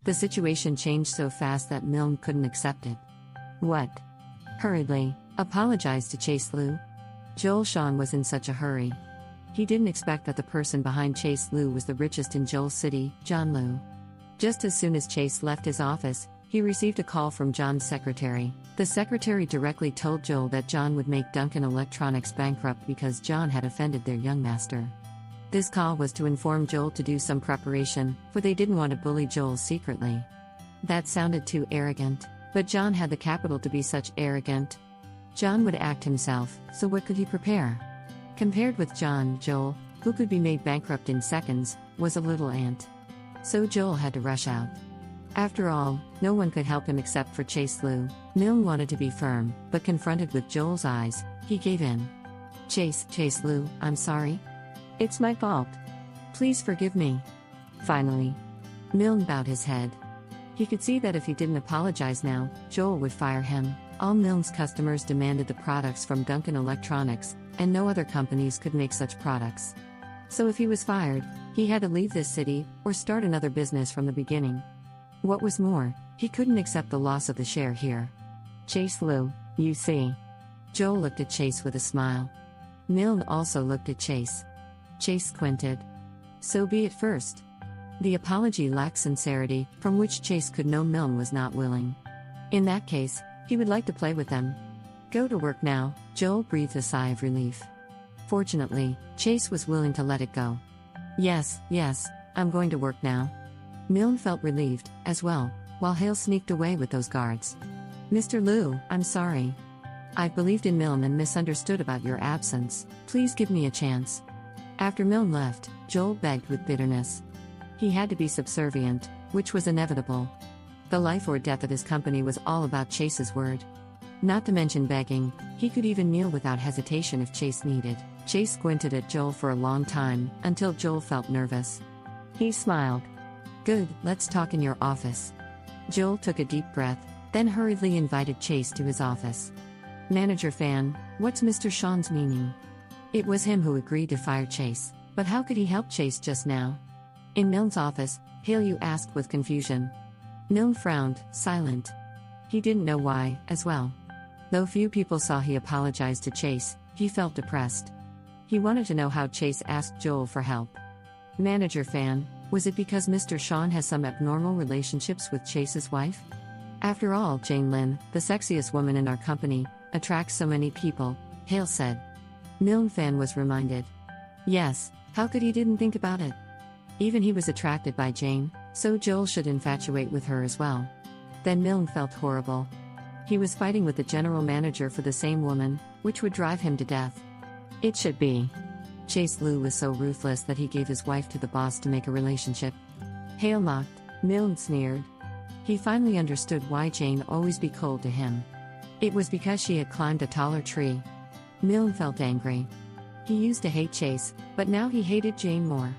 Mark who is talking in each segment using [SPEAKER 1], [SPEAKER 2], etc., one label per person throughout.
[SPEAKER 1] The situation changed so fast that Milne couldn't accept it. What? Hurriedly, apologized to Chase Lu. Joel Sean was in such a hurry. He didn't expect that the person behind Chase Lu was the richest in Joel City, John Lu. Just as soon as Chase left his office, he received a call from John's secretary. The secretary directly told Joel that John would make Duncan Electronics bankrupt because John had offended their young master. This call was to inform Joel to do some preparation, for they didn't want to bully Joel secretly. That sounded too arrogant, but John had the capital to be such arrogant. John would act himself, so what could he prepare? Compared with John, Joel, who could be made bankrupt in seconds, was a little ant. So Joel had to rush out. After all, no one could help him except for Chase Lu. Milne wanted to be firm, but confronted with Joel's eyes, he gave in. Chase Lu, I'm sorry. It's my fault. Please forgive me. Finally, Milne bowed his head. He could see that if he didn't apologize now, Joel would fire him. All Milne's customers demanded the products from Duncan Electronics, and no other companies could make such products. So if he was fired, he had to leave this city, or start another business from the beginning. What was more, he couldn't accept the loss of the share here. Chase Lu, you see. Joel looked at Chase with a smile. Milne also looked at Chase. Chase squinted. So be it first. The apology lacked sincerity, from which Chase could know Milne was not willing. In that case, he would like to play with them. Go to work now, Joel breathed a sigh of relief. Fortunately, Chase was willing to let it go. Yes, I'm going to work now. Milne felt relieved, as well, while Hale sneaked away with those guards. Mr. Lu, I'm sorry. I believed in Milne and misunderstood about your absence. Please give me a chance. After Milne left, Joel begged with bitterness. He had to be subservient, which was inevitable. The life or death of his company was all about Chase's word. Not to mention begging, he could even kneel without hesitation if Chase needed. Chase squinted at Joel for a long time, until Joel felt nervous. He smiled. Good, let's talk in your office. Joel took a deep breath, then hurriedly invited Chase to his office. Manager Fan, what's Mr. Sean's meaning? It was him who agreed to fire Chase, but how could he help Chase just now? In Milne's office, Hale Yu asked with confusion. Milne frowned, silent. He didn't know why, as well. Though few people saw he apologized to Chase, he felt depressed. He wanted to know how Chase asked Joel for help. Manager Fan, was it because Mr. Sean has some abnormal relationships with Chase's wife? After all, Jane Lin, the sexiest woman in our company, attracts so many people, Hale said. Milne Fan was reminded. Yes, how could he didn't think about it? Even he was attracted by Jane, so Joel should infatuate with her as well. Then Milne felt horrible. He was fighting with the general manager for the same woman, which would drive him to death. It should be. Chase Lu was so ruthless that he gave his wife to the boss to make a relationship. Hale mocked, Milne sneered. He finally understood why Jane always be cold to him. It was because she had climbed a taller tree. Milne felt angry. He used to hate Chase, but now he hated Jane more.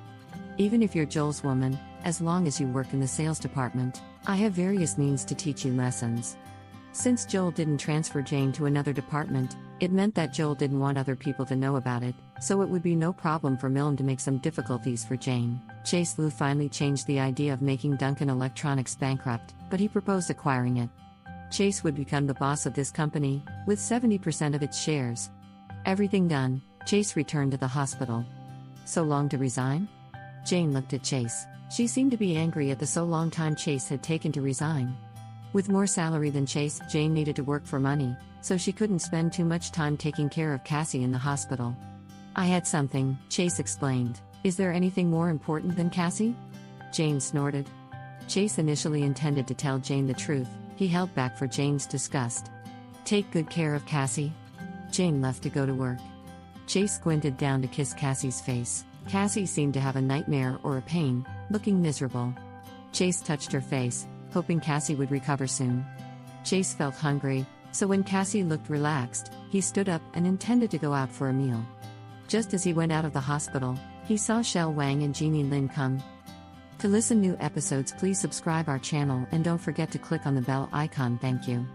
[SPEAKER 1] Even if you're Joel's woman, as long as you work in the sales department, I have various means to teach you lessons. Since Joel didn't transfer Jane to another department, it meant that Joel didn't want other people to know about it, so it would be no problem for Milne to make some difficulties for Jane. Chase Lu finally changed the idea of making Duncan Electronics bankrupt, but he proposed acquiring it. Chase would become the boss of this company, with 70% of its shares. Everything done, Chase returned to the hospital. So long to resign? Jane looked at Chase. She seemed to be angry at the so long time Chase had taken to resign. With more salary than Chase, Jane needed to work for money, so she couldn't spend too much time taking care of Cassie in the hospital. I had something, Chase explained. Is there anything more important than Cassie? Jane snorted. Chase initially intended to tell Jane the truth, he held back for Jane's disgust. Take good care of Cassie. Jane left to go to work. Chase squinted down to kiss Cassie's face. Cassie seemed to have a nightmare or a pain, looking miserable. Chase touched her face, hoping Cassie would recover soon. Chase felt hungry, so when Cassie looked relaxed, he stood up and intended to go out for a meal. Just as he went out of the hospital, he saw Shell Wang and Jeannie Lin come. To listen new episodes, please subscribe our channel and don't forget to click on the bell icon. Thank you.